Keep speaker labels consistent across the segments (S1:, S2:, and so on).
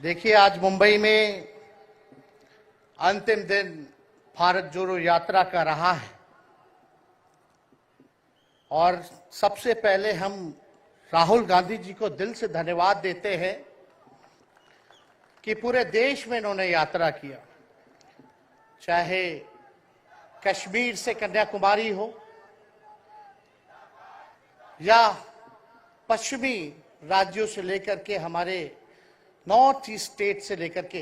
S1: देखिए, आज मुंबई में अंतिम दिन भारत जोड़ो यात्रा का रहा है और सबसे पहले हम राहुल गांधी जी को दिल से धन्यवाद देते हैं कि पूरे देश में इन्होंने यात्रा किया, चाहे कश्मीर से कन्याकुमारी हो या पश्चिमी राज्यों से लेकर के हमारे नॉर्थ ईस्ट स्टेट से लेकर के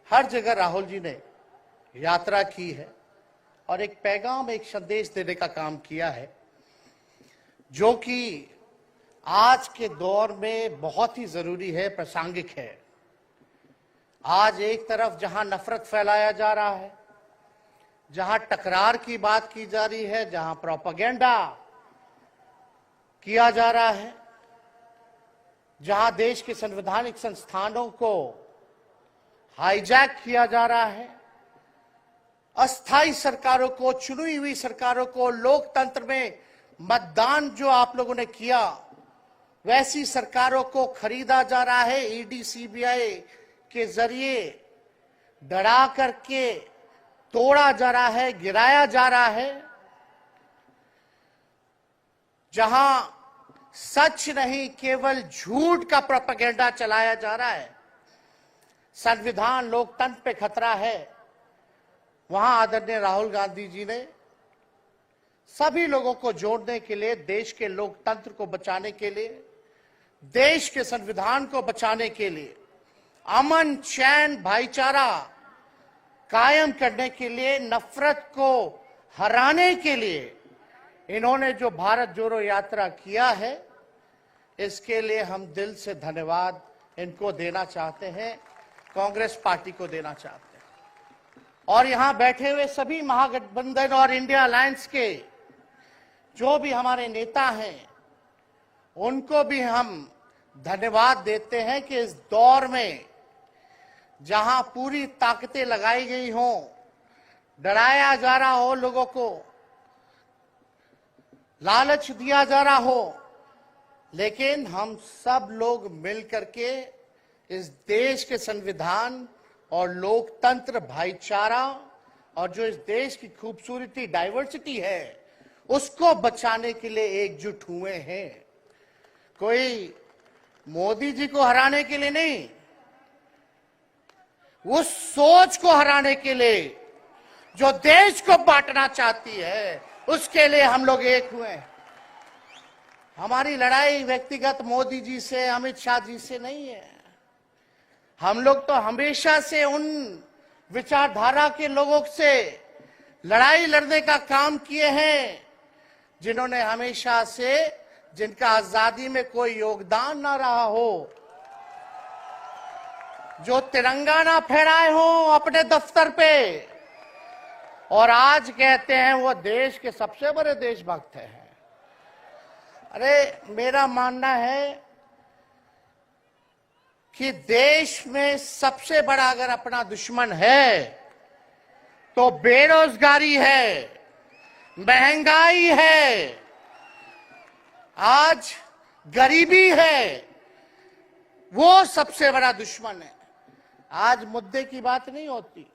S1: हर जगह राहुल जी ने यात्रा की है और एक पैगाम, एक संदेश देने का काम किया है, जो कि आज के दौर में बहुत ही जरूरी है, प्रासंगिक है। आज एक तरफ जहां नफरत फैलाया जा रहा है, जहां टकरार की बात की जा रही है, जहां प्रोपेगेंडा किया जा रहा है, जहां देश के संवैधानिक संस्थानों को हाईजैक किया जा रहा है, अस्थायी सरकारों को, चुनी हुई सरकारों को, लोकतंत्र में मतदान जो आप लोगों ने किया वैसी सरकारों को खरीदा जा रहा है, ईडी सीबीआई के जरिए डरा करके तोड़ा जा रहा है, गिराया जा रहा है। जहां सच नहीं, केवल झूठ का प्रोपेगेंडा चलाया जा रहा है, संविधान लोकतंत्र पे खतरा है, वहां आदरणीय राहुल गांधी जी ने सभी लोगों को जोड़ने के लिए, देश के लोकतंत्र को बचाने के लिए, देश के संविधान को बचाने के लिए, अमन चैन भाईचारा कायम करने के लिए, नफरत को हराने के लिए इन्होंने जो भारत जोड़ो यात्रा किया है, इसके लिए हम दिल से धन्यवाद इनको देना चाहते हैं, कांग्रेस पार्टी को देना चाहते हैं। और यहां बैठे हुए सभी महागठबंधन और इंडिया अलायंस के जो भी हमारे नेता हैं, उनको भी हम धन्यवाद देते हैं कि इस दौर में जहां पूरी ताकतें लगाई गई हों, डराया जा रहा हो, लोगों को लालच दिया जा रहा हो, लेकिन हम सब लोग मिलकर के इस देश के संविधान और लोकतंत्र, भाईचारा और जो इस देश की खूबसूरती, डाइवर्सिटी है, उसको बचाने के लिए एकजुट हुए हैं। कोई मोदी जी को हराने के लिए नहीं, उस सोच को हराने के लिए जो देश को बांटना चाहती है, उसके लिए हम लोग एक हुए हैं। हमारी लड़ाई व्यक्तिगत मोदी जी से, अमित शाह जी से नहीं है। हम लोग तो हमेशा से उन विचारधारा के लोगों से लड़ाई लड़ने का काम किए हैं जिन्होंने हमेशा से, जिनका आजादी में कोई योगदान ना रहा हो, जो तिरंगा ना फहराए हो अपने दफ्तर पे, और आज कहते हैं वो देश के सबसे बड़े देशभक्त हैं। अरे, मेरा मानना है कि देश में सबसे बड़ा अगर अपना दुश्मन है तो बेरोजगारी है, महंगाई है, आज गरीबी है, वो सबसे बड़ा दुश्मन है। आज मुद्दे की बात नहीं होती।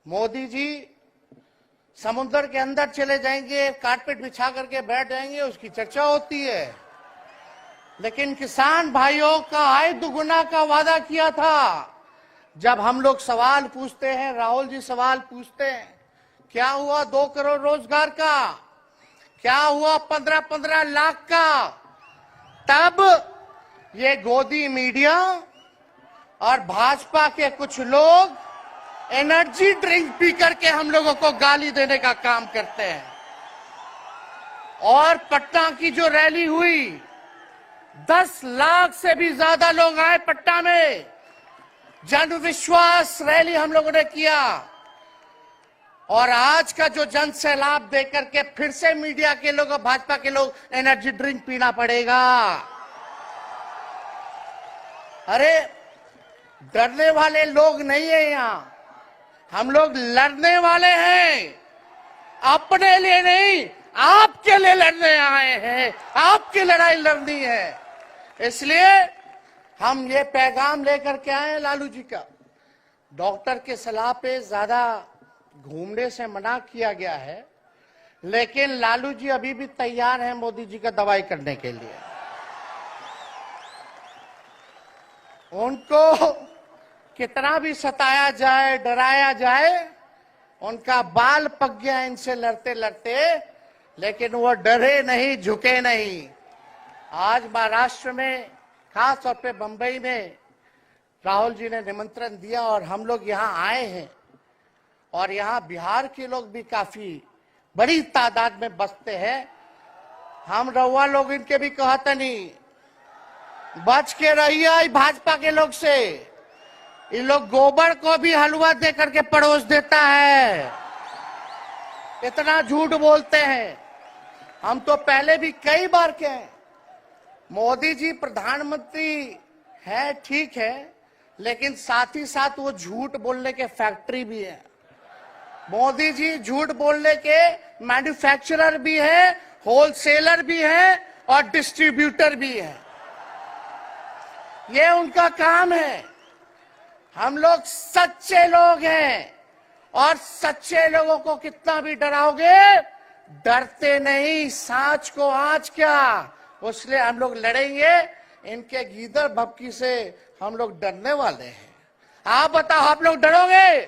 S1: मोदी जी समुद्र के अंदर चले जाएंगे, कारपेट बिछा करके बैठ जाएंगे, उसकी चर्चा होती है, लेकिन किसान भाइयों का आय दुगुना का वादा किया था। जब हम लोग सवाल पूछते हैं, राहुल जी सवाल पूछते हैं, क्या हुआ 2 करोड़ रोजगार का, क्या हुआ 15-15 लाख का, तब ये गोदी मीडिया और भाजपा के कुछ लोग एनर्जी ड्रिंक पी करके हम लोगों को गाली देने का काम करते हैं। और पटना की जो रैली हुई, 10 लाख से भी ज्यादा लोग आए पटना में, जन विश्वास रैली हम लोगों ने किया। और आज का जो जन सैलाब देकर के फिर से मीडिया के लोग और भाजपा के लोग एनर्जी ड्रिंक पीना पड़ेगा। अरे, डरने वाले लोग नहीं है यहां, हम लोग लड़ने वाले हैं, अपने लिए नहीं, आपके लिए लड़ने आए हैं, आपकी लड़ाई लड़नी है। इसलिए हम ये पैगाम लेकर के आए लालू जी का, डॉक्टर के सलाह पे ज्यादा घूमने से मना किया गया है, लेकिन लालू जी अभी भी तैयार हैं मोदी जी का दवाई करने के लिए। उनको कितना भी सताया जाए, डराया जाए, उनका बाल पक गया इनसे लड़ते लड़ते, लेकिन वो डरे नहीं, झुके नहीं। आज महाराष्ट्र में, खास तौर पे बंबई में राहुल जी ने निमंत्रण दिया और हम लोग यहाँ आए हैं, और यहाँ बिहार के लोग भी काफी बड़ी तादाद में बसते हैं। हम रउआ लोग इनके भी कहते नहीं, बच के रहिए भाजपा के लोग से। ये लोग गोबर को भी हलवा दे करके पड़ोस देता है, इतना झूठ बोलते हैं। हम तो पहले भी कई बार कहे, मोदी जी प्रधानमंत्री है, ठीक है, लेकिन साथ ही साथ वो झूठ बोलने के फैक्ट्री भी है। मोदी जी झूठ बोलने के मैन्युफैक्चरर भी है, होलसेलर भी है और डिस्ट्रीब्यूटर भी है। ये उनका काम है। हम लोग सच्चे लोग हैं, और सच्चे लोगों को कितना भी डराओगे, डरते नहीं। सांच को आंच क्या, इसलिए हम लोग लड़ेंगे। इनके गीदड़ भपकी से हम लोग डरने वाले हैं। आप बताओ, आप लोग डरोगे?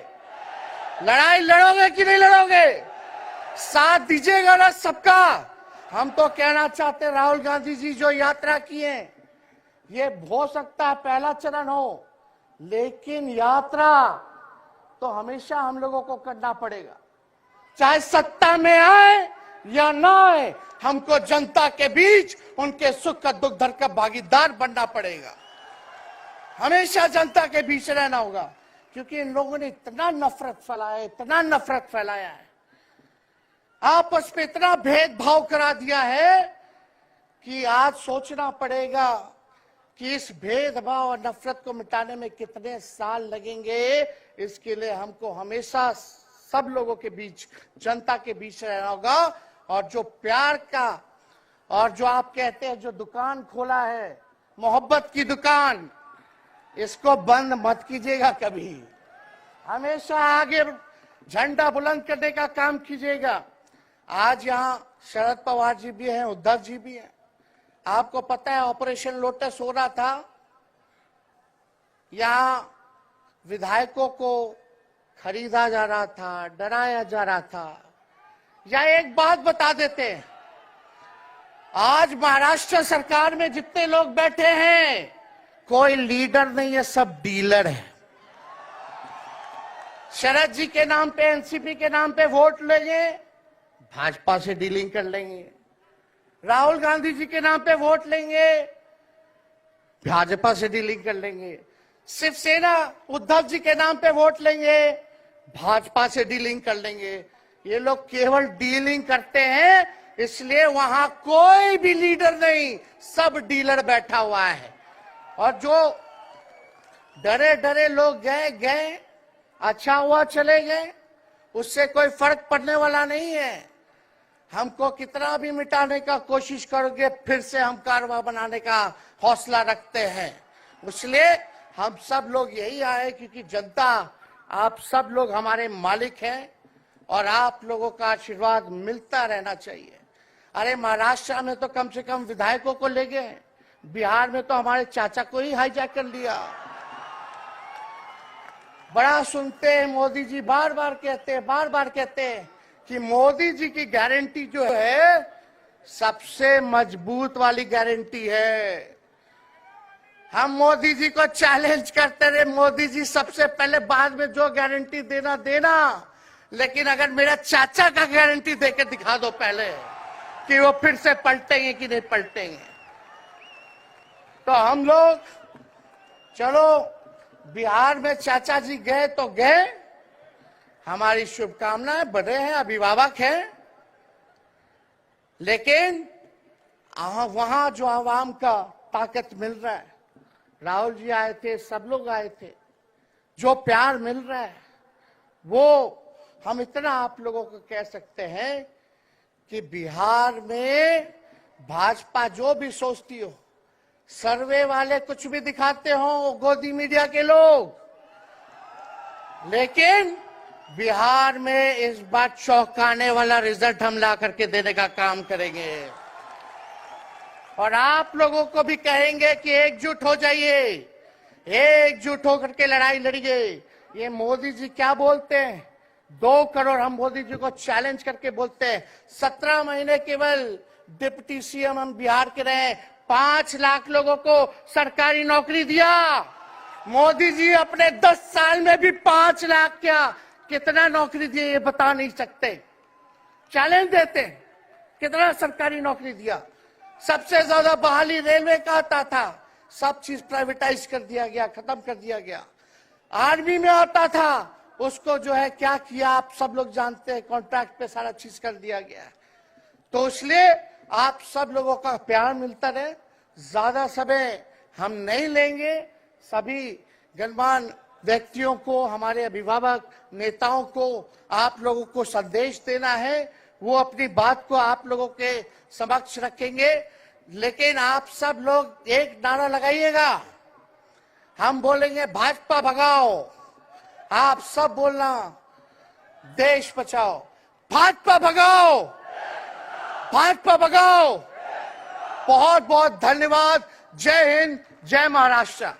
S1: लड़ाई लड़ोगे कि नहीं लड़ोगे? साथ दीजिएगा ना सबका। हम तो कहना चाहते, राहुल गांधी जी जो यात्रा किए, ये हो सकता है पहला चरण हो, लेकिन यात्रा तो हमेशा हम लोगों को करना पड़ेगा। चाहे सत्ता में आए या ना आए, हमको जनता के बीच उनके सुख का दुख दर्द का भागीदार बनना पड़ेगा। हमेशा जनता के बीच रहना होगा, क्योंकि इन लोगों ने इतना नफरत फैलाया, इतना नफरत फैलाया है, आपस में इतना भेदभाव करा दिया है कि आज सोचना पड़ेगा कि इस भेदभाव और नफरत को मिटाने में कितने साल लगेंगे। इसके लिए हमको हमेशा सब लोगों के बीच, जनता के बीच रहना होगा। और जो प्यार का, और जो आप कहते हैं जो दुकान खोला है, मोहब्बत की दुकान, इसको बंद मत कीजिएगा कभी। हमेशा आगे झंडा बुलंद करने का काम कीजिएगा। आज यहाँ शरद पवार जी भी हैं, उद्धव जी भी हैं। आपको पता है ऑपरेशन लोटस हो रहा था, यहाँ विधायकों को खरीदा जा रहा था, डराया जा रहा था। या एक बात बता देते हैं, आज महाराष्ट्र सरकार में जितने लोग बैठे हैं, कोई लीडर नहीं है, सब डीलर है। शरद जी के नाम पे, एनसीपी के नाम पे वोट लेंगे, भाजपा से डीलिंग कर लेंगे। राहुल गांधी जी के नाम पे वोट लेंगे, भाजपा से डीलिंग कर लेंगे। शिवसेना उद्धव जी के नाम पे वोट लेंगे, भाजपा से डीलिंग कर लेंगे। ये लोग केवल डीलिंग करते हैं, इसलिए वहां कोई भी लीडर नहीं, सब डीलर बैठा हुआ है। और जो डरे डरे लोग गए, अच्छा हुआ चले गए, उससे कोई फर्क पड़ने वाला नहीं है। हमको कितना भी मिटाने का कोशिश करोगे, फिर से हम कारवा बनाने का हौसला रखते हैं। इसलिए हम सब लोग यही आए, क्योंकि जनता, आप सब लोग हमारे मालिक हैं, और आप लोगों का आशीर्वाद मिलता रहना चाहिए। अरे महाराष्ट्र में तो कम से कम विधायकों को ले गए, बिहार में तो हमारे चाचा को ही हाईजैक कर लिया। बड़ा सुनते हैं, मोदी जी बार बार कहते हैं कि मोदी जी की गारंटी जो है सबसे मजबूत वाली गारंटी है। हम मोदी जी को चैलेंज करते रहे, मोदी जी सबसे पहले, बाद में जो गारंटी देना, लेकिन अगर मेरा चाचा का गारंटी देकर दिखा दो पहले कि वो फिर से पलटेंगे कि नहीं पलटेंगे। तो हम लोग, चलो बिहार में चाचा जी गए तो गए, हमारी शुभकामनाएं, बड़े हैं, अभिभावक हैं, लेकिन वहां जो आवाम का ताकत मिल रहा है, राहुल जी आए थे, सब लोग आए थे, जो प्यार मिल रहा है, वो हम इतना आप लोगों को कह सकते हैं कि बिहार में भाजपा जो भी सोचती हो, सर्वे वाले कुछ भी दिखाते हो, गोदी मीडिया के लोग, लेकिन बिहार में इस बार चौंकाने वाला रिजल्ट हम ला करके देने का काम करेंगे। और आप लोगों को भी कहेंगे कि एकजुट हो जाइए, एकजुट होकर के लड़ाई लड़िए। ये मोदी जी क्या बोलते हैं, 2 करोड़, हम मोदी जी को चैलेंज करके बोलते हैं 17 महीने केवल डिप्टी सीएम हम बिहार के रहे, 5 लाख लोगों को सरकारी नौकरी दिया। मोदी जी अपने 10 साल में भी 5 लाख क्या कितना नौकरी दिए ये बता नहीं सकते। चैलेंज देते हैं, कितना सरकारी नौकरी दिया। सबसे ज्यादा बहाली रेलवे का आता था, सब चीज प्राइवेटाइज कर दिया गया, खत्म कर दिया गया। आर्मी में आता था, उसको जो है क्या किया आप सब लोग जानते हैं, कॉन्ट्रैक्ट पे सारा चीज कर दिया गया। तो इसलिए आप सब लोगों का प्यार मिलता रहे। ज्यादा समय हम नहीं लेंगे। सभी गणमान्य व्यक्तियों को, हमारे अभिभावक नेताओं को आप लोगों को संदेश देना है, वो अपनी बात को आप लोगों के समक्ष रखेंगे। लेकिन आप सब लोग एक नारा लगाइएगा, हम बोलेंगे भाजपा भगाओ, आप सब बोलना देश बचाओ। भाजपा भगाओ, भाजपा भगाओ। बहुत बहुत धन्यवाद। जय हिंद, जय महाराष्ट्र।